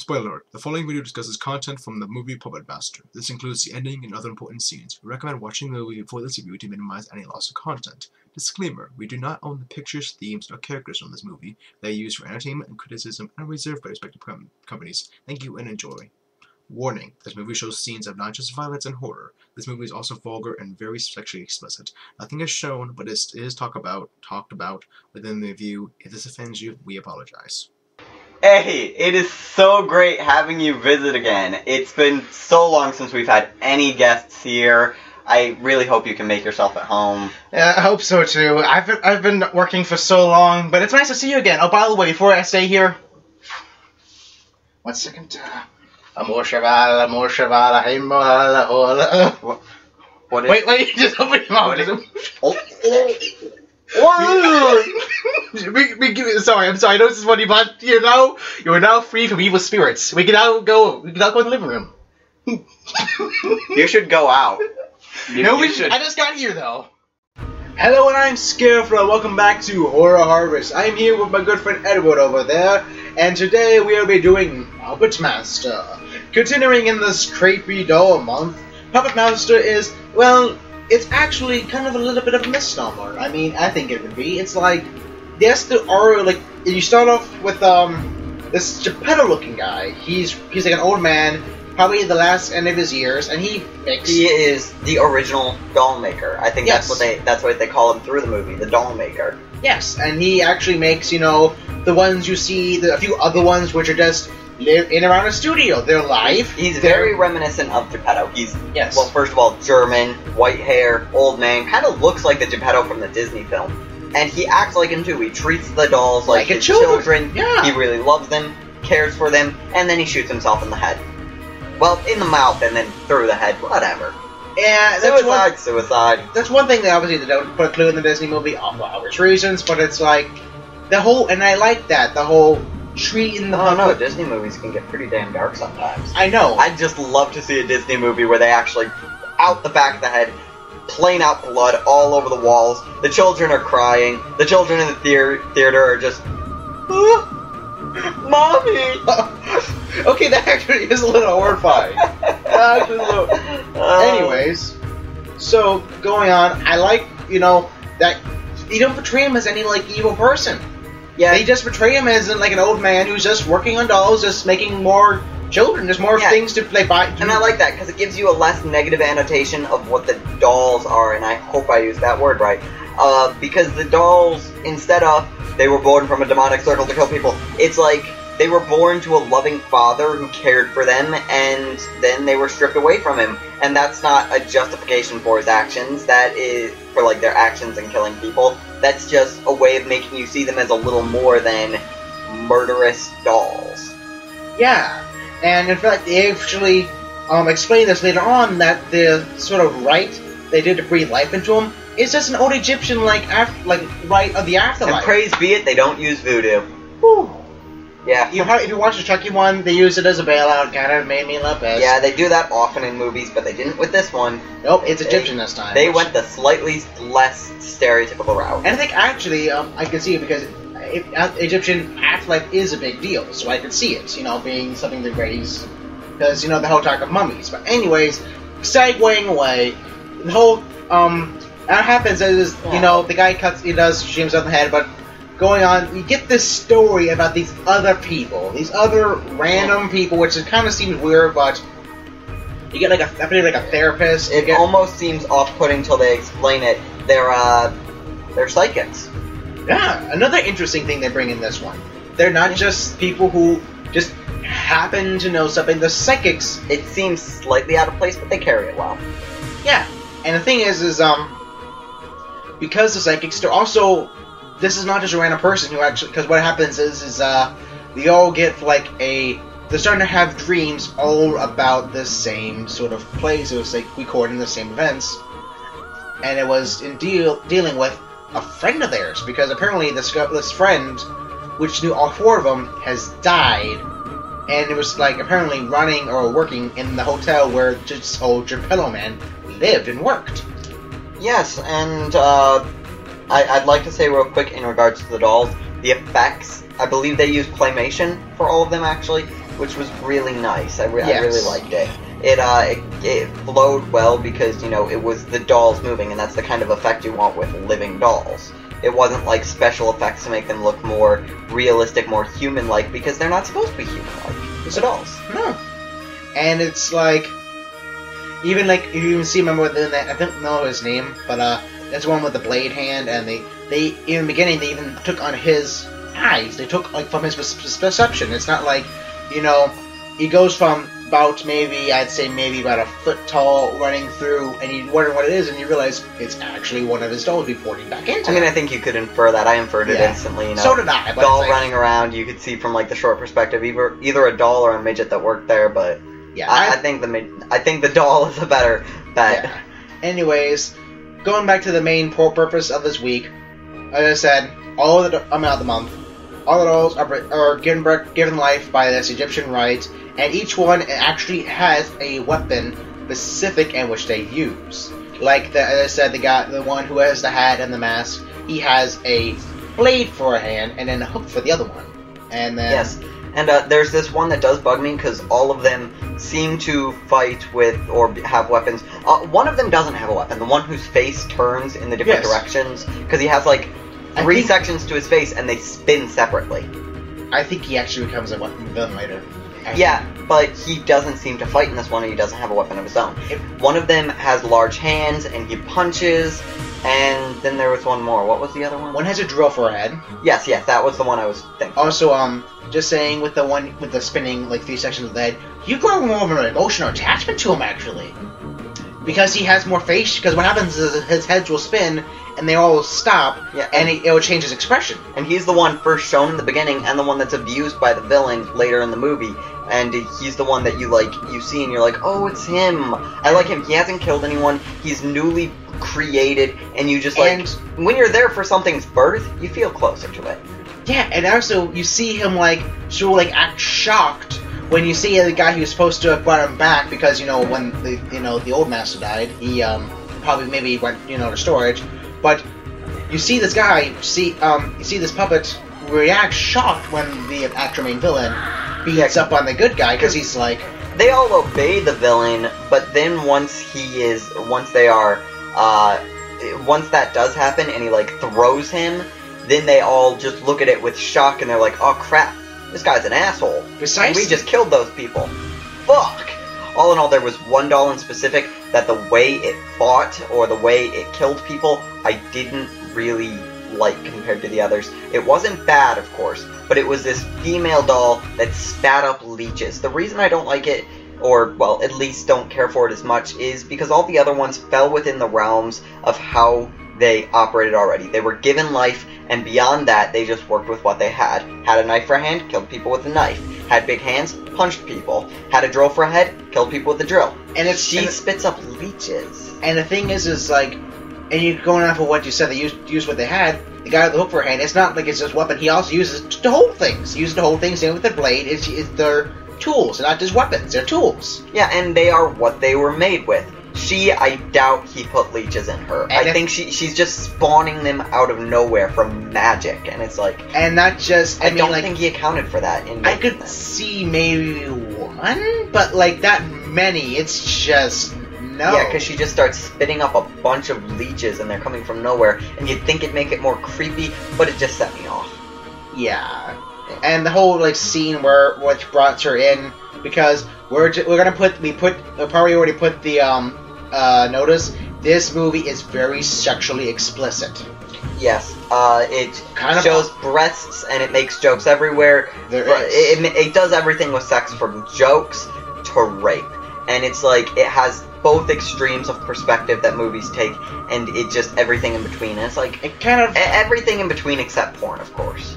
Spoiler alert, the following video discusses content from the movie Puppet Master. This includes the ending and other important scenes. We recommend watching the movie before this review to minimize any loss of content. Disclaimer, we do not own the pictures, themes, or characters from this movie. They are used for entertainment and criticism and reserved by respective companies. Thank you and enjoy. Warning, this movie shows scenes of not just violence and horror. This movie is also vulgar and very sexually explicit. Nothing is shown, but it is talked about within the review. If this offends you, we apologize. Hey, it is so great having you visit again. It's been so long since we've had any guests here. I really hope you can make yourself at home. Yeah, I hope so too. I've been working for so long, but it's nice to see you again. Oh, by the way, before I stay here, 1 second. Amor Shavala, What is... Wait, just open your mouth. Sorry, I'm sorry. I know this is funny, but you are now free from evil spirits. We can now go in the living room. You should go out. I just got here though. Hello, and I'm Scareful. Welcome back to Horror Harvest. I'm here with my good friend Edward over there, and today we'll be doing Puppet Master. Continuing in this creepy doll month, Puppet Master is, well, it's actually kind of a little bit of a misnomer. I mean, I think it would be. It's like, yes, there are, like, you start off with, this Gepetto-looking guy. He's like an old man, probably the last end of his years, and he is the original doll maker. I think that's what they call him through the movie, the doll maker. Yes, and he actually makes, the ones you see, a few other ones which are just live in around a studio. They're live. He's very reminiscent of Gepetto. He's, yes. Well, first of all, German, white hair, old man, kind of looks like the Gepetto from the Disney film. And he acts like him too. He treats the dolls like his children. Yeah. He really loves them, cares for them, and then he shoots himself in the head. Well, in the mouth and then through the head, whatever. Yeah, that's suicide. That's one thing that obviously they don't put a clue in the Disney movie, for obvious reasons, but it's like, and I like that, the whole treating the puppet. Oh no, Disney movies can get pretty damn dark sometimes. I know. I'd just love to see a Disney movie where they actually, out the back of the head, plain out blood all over the walls, the children are crying, the children in the theater are just, Mommy! Okay, that actually is a little horrifying. Anyways, so, going on, I like, that you don't portray him as any, evil person. Yeah. They just portray him as, an old man who's just working on dolls, just making more children. There's more things to buy. And I like that, because it gives you a less negative annotation of what the dolls are, and I hope I used that word right. Because the dolls, instead of they were born from a demonic circle to kill people, it's like they were born to a loving father who cared for them, and then they were stripped away from him. And that's not a justification for his actions. That is for, their actions in killing people. That's just a way of making you see them as a little more than murderous dolls. Yeah, and in fact, they actually explain this later on, that the sort of rite they did to breathe life into him is just an old Egyptian, rite of the afterlife. And praise be it, they don't use voodoo. Whew. Yeah. If you watch the Chucky one, they use it as a bailout, kind of made me laugh. Yeah, they do that often in movies, but they didn't with this one. Nope, it's Egyptian this time. They went the slightly less stereotypical route. And I think actually, I can see it because Egyptian afterlife is a big deal, so I can see it, being something that raise, because, the whole talk of mummies. But anyways, segueing away, the whole, that happens is, the guy shoots himself in the head, but going on, you get this story about these other people, these other random people, which kind of seems weird, but you get a therapist. It almost seems off-putting till they explain it. They're psychics. Yeah, another interesting thing they bring in this one. They're not just people who just happen to know something. The psychics. It seems slightly out of place, but they carry it well. Yeah, and the thing is because the psychics, they're also. This is not just a random person who actually, because what happens is they all get they're starting to have dreams all about the same sort of place. It was recording the same events, and it was in dealing with a friend of theirs, because apparently this friend, which knew all four of them, has died, and it was apparently running or working in the hotel where this old Gepetto man lived and worked. Yes, and I'd like to say real quick in regards to the dolls, the effects, I believe they use claymation for all of them actually, which was really nice. I really Yes. liked it. It flowed well because, you know, it was the dolls moving, and that's the kind of effect you want with living dolls. It wasn't like special effects to make them look more realistic, more human-like, because they're not supposed to be human-like. They're dolls. No. And it's like, even like, if you even see, remember, I don't know his name, but that's one with the blade hand, and they in the beginning, they even took on his eyes. They took, like, from his perception. It's not like, you know, he goes from about I'd say maybe about a foot tall running through, and you wonder what it is, and you realize it's actually one of his dolls reporting back into I mean, him. I think you could infer that. I inferred it instantly, you know. So did I. But Doll it's like, running around, you could see from, like, the short perspective, either a doll or a midget that worked there, but yeah, I think the doll is a better bet. Yeah. Anyways, going back to the main purpose of this week, as I said, all of the month, all the dolls are given life by this Egyptian rite, and each one actually has a weapon specific in which they use. Like as I said, the one who has the hat and the mask, he has a blade for a hand and then a hook for the other one. And then Yes. And there's this one that does bug me because all of them seem to fight with or have weapons. One of them doesn't have a weapon. The one whose face turns in the different directions, because he has like three sections to his face and they spin separately. I think he actually becomes a weapon villain later. Yeah, but he doesn't seem to fight in this one, and he doesn't have a weapon of his own. One of them has large hands, and he punches, and then there was one more. What was the other one? One has a drill for a head. Yes, that was the one I was thinking. Also, just saying, with the one with the spinning, like, 3 sections of the head, you grow more of an emotional attachment to him, actually. Because he has more face, because what happens is his heads will spin, and they all stop, and it will change his expression. And he's the one first shown in the beginning, and the one that's abused by the villain later in the movie. And he's the one that you see, and you're like, oh, it's him. I like him. He hasn't killed anyone. He's newly created, and you just, like, when you're there for something's birth, you feel closer to it. Yeah, and also, you see him, like, act shocked when you see the guy who's supposed to have brought him back, because, you know, when the old master died, he, probably maybe went, to storage, but you see this guy, you see this puppet react shocked when the actual main villain beats up on the good guy, because he's like... They all obey the villain, but then once that does happen, and he, like, throws him, then they all just look at it with shock, and they're like, oh crap, this guy's an asshole. Precisely. We just killed those people. Fuck! All in all, there was one doll in specific that the way it fought, or the way it killed people, I didn't really like compared to the others. It wasn't bad, of course, but it was this female doll that spat up leeches. The reason I don't like it, or, well, at least don't care for it as much, is because all the other ones fell within the realms of how they operated already. They were given life, and beyond that, they just worked with what they had. Had a knife for a hand, killed people with a knife. Had big hands, punched people. Had a drill for a head, killed people with a drill. And she spits up leeches. And the thing is like, and you going off of what you said, they used what they had. The guy with the hook for a hand, it's not like it's just weapon. He also uses it to hold things. He uses to hold things. Same with the blade. It's their tools, not just weapons. They're tools. Yeah, and they are what they were made with. I doubt he put leeches in her. And I think she's just spawning them out of nowhere from magic, and it's like... And not just... I don't think he accounted for that in I could see maybe one, but, like, that many, it's just... No. Yeah, because she just starts spitting up a bunch of leeches, and they're coming from nowhere, and you'd think it'd make it more creepy, but it just set me off. Yeah. And the whole, like, scene which brought her in, because we're gonna probably already put the, notice, this movie is very sexually explicit. Yes, it kind of shows breasts, and it makes jokes everywhere. It does everything with sex, from jokes to rape. And it's like, it has both extremes of perspective that movies take, and it just everything in between. And it's like, it kind of... everything in between except porn, of course.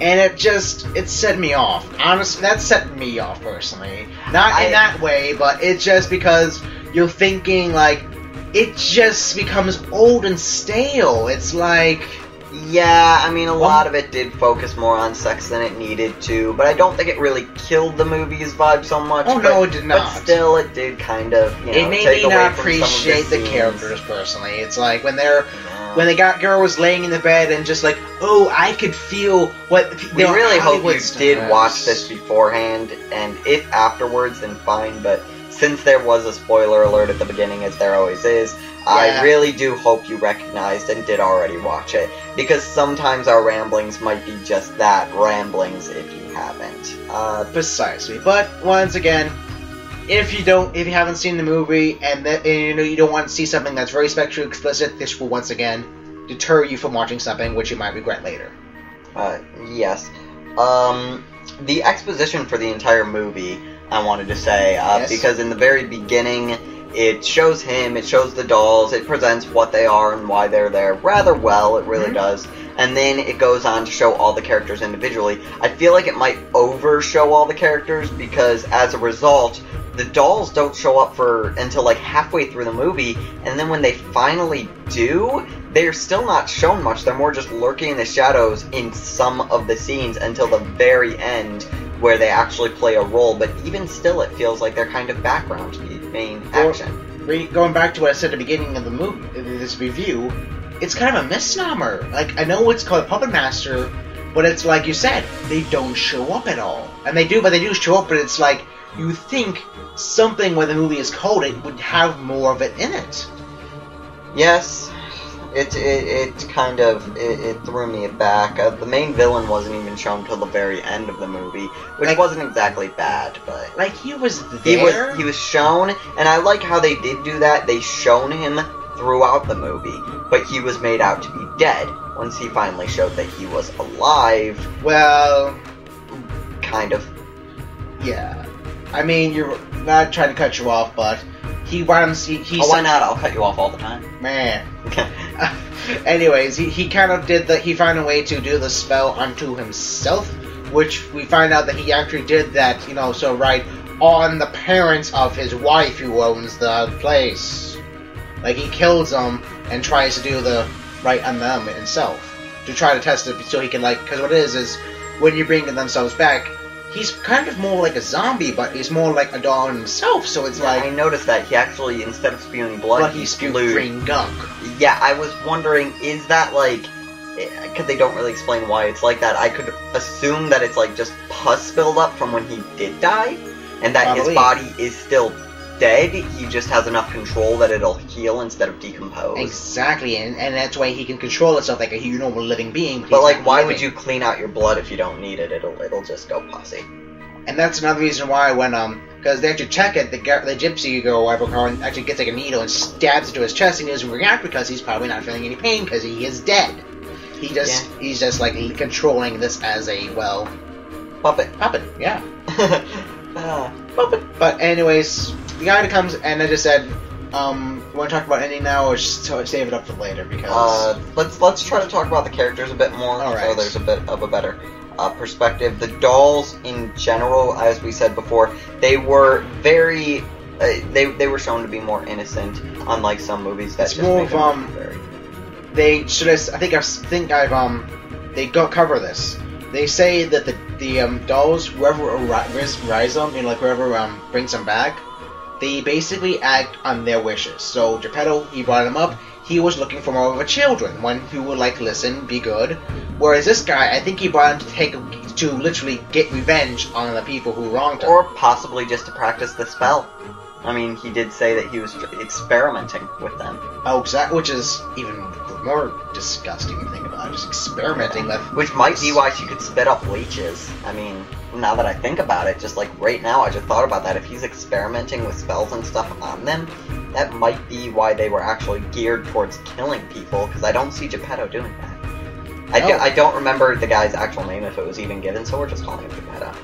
And it set me off. Honestly, that set me off, personally. Not in that way, but it's just because you're thinking, like, it just becomes old and stale. It's like... Yeah, I mean, a lot of it did focus more on sex than it needed to, but I don't think it really killed the movie's vibe so much. Oh, no, it did not. But still, it did kind of, it made me not appreciate the characters, personally. It's like, when they're... when the girl was laying in the bed and just like, oh, I could feel what. We really hope you stars. did watch this beforehand, and if afterwards, then fine. But since there was a spoiler alert at the beginning, as there always is, I really do hope you recognized and did already watch it, because sometimes our ramblings might be just that, ramblings, if you haven't. Precisely. But once again, if you haven't seen the movie and you don't want to see something that's very sexually explicit, this will once again deter you from watching something which you might regret later. Yes. The exposition for the entire movie, I wanted to say, because in the very beginning, it shows him, it shows the dolls, it presents what they are and why they're there rather well, it really does. And then it goes on to show all the characters individually. I feel like it might over-show all the characters, because as a result, the dolls don't show up until like halfway through the movie, and then when they finally do, they're still not shown much. They're more just lurking in the shadows in some of the scenes until the very end, where they actually play a role. But even still, it feels like they're kind of background to the main action. Going back to what I said at the beginning of the movie, this review, it's kind of a misnomer. Like, I know it's called Puppet Master, but it's like you said, they don't show up at all. And they do show up, but it's like, you think something when the movie is called it would have more of it in it. Yes, it kind of threw me back. The main villain wasn't even shown till the very end of the movie, which wasn't exactly bad, but like he was there. He was shown, and I like how they did do that. They shown him throughout the movie, but he was made out to be dead once he finally showed that he was alive. Well, kind of. Yeah. I mean, you're not trying to cut you off, but why not? I'll cut you off all the time. Man. Anyways, he kind of he found a way to do the spell onto himself, which we find out that he actually did that, on the parents of his wife who owns the place. Like, he kills them and tries to do the right on them himself, to try to test it so he can, because what it is when you bring themselves back, he's kind of more like a zombie, but he's more like a doll himself, so it's I noticed that he actually, instead of spewing blood, he spewed green gunk. Yeah, I was wondering, is that because they don't really explain why it's like that, I could assume that it's just pus build up from when he did die, and that his body is still dead, he just has enough control that it'll heal instead of decompose. Exactly, and that's why he can control itself like a normal living being. But why would you clean out your blood if you don't need it? It'll just go pussy. And that's another reason why when because they actually check it, the gypsy girl or whatever actually gets a needle and stabs it to his chest, and he doesn't react because he's probably not feeling any pain because he is dead. He's just controlling this as a puppet. Yeah. Puppet. But anyways, the guy that comes, and I just said, you want to talk about ending now, or just save it up for later? Because let's try to talk about the characters a bit more, so there's a bit of a better perspective. The dolls in general, as we said before, they were very, they were shown to be more innocent, unlike some movies that it's more of they cover this. They say that the dolls, whoever rise them, whoever brings them back, they basically act on their wishes. So Gepetto, he brought him up. He was looking for more of a children, one who would listen, be good. Whereas this guy, I think he brought him to literally get revenge on the people who wronged him, or possibly just to practice the spell. I mean, he did say that he was experimenting with them. Oh, exactly, which is even more disgusting to think about, just experimenting with... Which might be why she could spit up leeches. I mean, now that I think about it, just right now, I just thought about that. If he's experimenting with spells and stuff on them, that might be why they were actually geared towards killing people, because I don't see Gepetto doing that. I don't remember the guy's actual name, if it was even given, so we're just calling him Gepetto.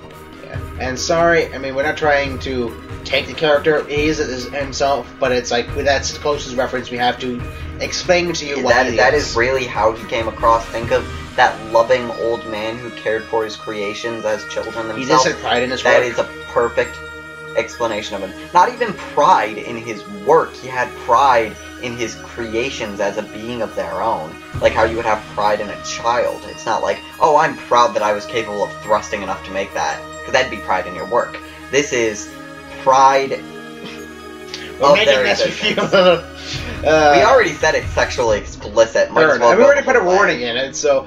Yeah. And sorry, I mean, we're not trying to take the character he is himself, but it's that's the closest reference we have to explain to you what he is. That is really how he came across. Think of that loving old man who cared for his creations as children themselves. He just had pride in his work. That is a perfect explanation of him. Not even pride in his work, he had pride in his creations as a being of their own. Like how you would have pride in a child. It's not like, oh, I'm proud that I was capable of thrusting enough to make that. Because that'd be pride in your work. This is pride. We're making this feel We already said it's sexually explicit. Might as well we go already the put a whole way. warning in it, so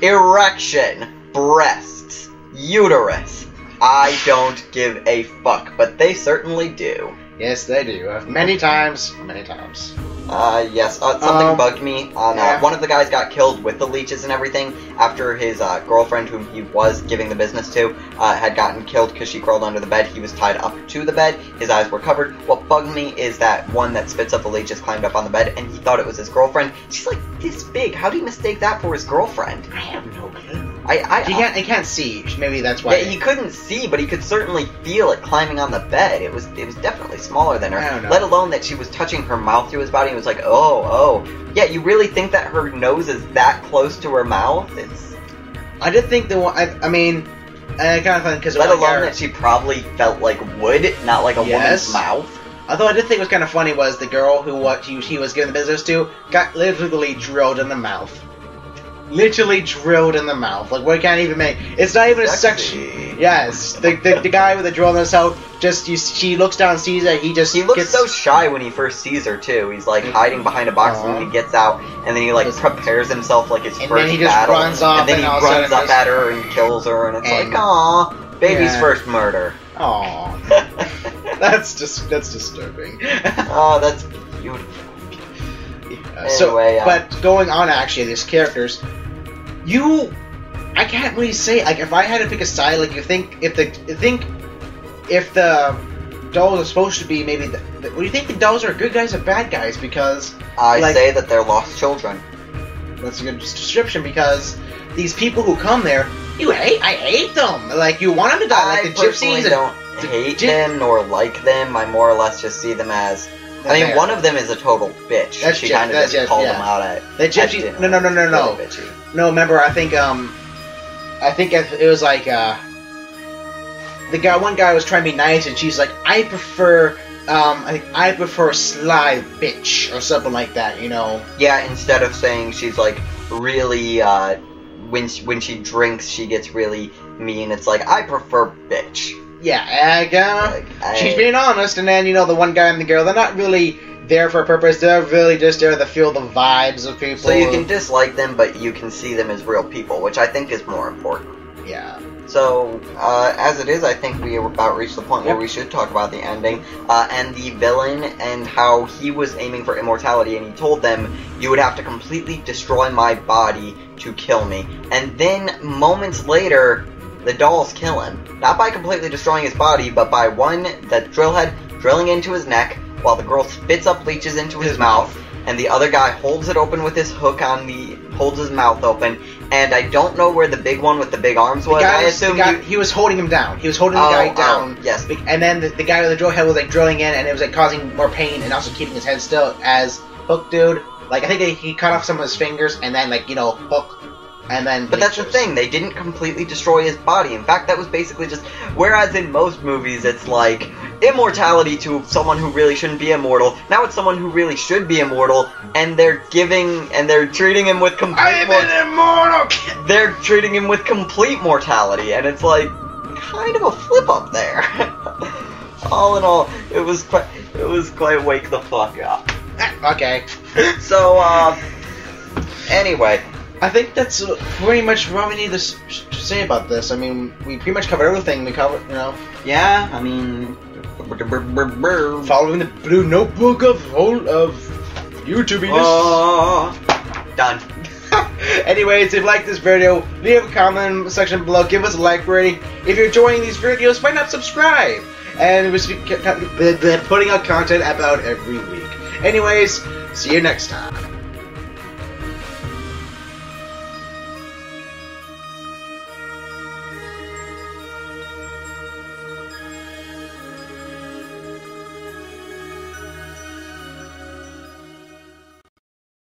Erection, breasts, uterus. I don't give a fuck, but they certainly do. yes, they do. Many times, many times. Yes, something bugged me. One of the guys got killed with the leeches and everything after his girlfriend, whom he was giving the business to, had gotten killed because she crawled under the bed. He was tied up to the bed. His eyes were covered. What bugged me is that one that spits up the leeches climbed up on the bed, and he thought it was his girlfriend. She's like this big. How do you mistake that for his girlfriend? I have no clue. He can't see. Maybe that's why. Yeah, he couldn't see, but he could certainly feel it climbing on the bed. It was definitely smaller than her. I don't know. Let alone that she was touching her mouth to his body and was like, oh. Yeah, you really think that her nose is that close to her mouth? I did think the one. I mean, I kind of thought because let alone that she probably felt like wood, not like a woman's mouth. Although I did think was kind of funny was the girl who he was giving the business to got literally drilled in the mouth. Literally drilled in the mouth. Like, we can't even make. It's not even a section. Yes, the guy with the drill in his mouth. She looks down, and sees that he looks so shy when he first sees her too. He's like hiding behind a box, and then he gets out, and then he like prepares himself like his first battle. And then he just runs off, and then he runs up at her and kills her, and it's like, aw, baby's first murder. Aw, that's disturbing. Oh, that's beautiful. Anyway, but going on actually, these characters, I can't really say. Like, if I had to pick a side, like, if the dolls are supposed to be maybe, what do you think the dolls are good guys or bad guys? Because I say that they're lost children. That's a good description because these people who come there, I hate them. Like, you want them to die. Like the gypsies. I don't hate them nor like them. I more or less just see them as. I mean, one of them is a total bitch. She kind of just called them out at. The gypsy. No. Really no, remember, I think it was like, one guy was trying to be nice, and she's like, I prefer sly bitch, or something like that, you know? Yeah, instead of saying she's like, really, when she drinks, she gets really mean, it's like, I prefer bitch. Yeah, she's being honest, and then, the one guy and the girl, they're not really there for a purpose, they're really just there to feel the vibes of people. So you can dislike them, but you can see them as real people, which I think is more important. Yeah. So, as it is, I think we have about reached the point where we should talk about the ending, and the villain, and how he was aiming for immortality, and he told them, you would have to completely destroy my body to kill me. And then, moments later, the dolls kill him. Not by completely destroying his body, but by that drill head drilling into his neck, while the girl spits up leeches into his mouth, and the other guy holds it open with his hook holds his mouth open, and I don't know where the big one with the big arms was. I assume he was holding him down. He was holding the guy down. Yes. And then the guy with the drill head was like drilling in, and it was like causing more pain, and also keeping his head still as Hook Dude. Like, I think he cut off some of his fingers, and then Hook. And then but that's the thing, they didn't completely destroy his body. In fact, that was basically just, whereas in most movies it's like, immortality to someone who really shouldn't be immortal, now it's someone who really should be immortal, and they're treating him with complete They're treating him with complete mortality, and it's like, kind of a flip up there. All in all, it was quite wake the fuck up. Okay. So, anyway. I think that's pretty much what we need to say about this. I mean, we pretty much covered everything. We covered, Yeah, I mean... Following the blue notebook of YouTubiness. Done. Anyways, if you like this video, leave a comment section below. Give us a like rating. If you're enjoying these videos, why not subscribe? And we're putting out content about every week. Anyways, see you next time.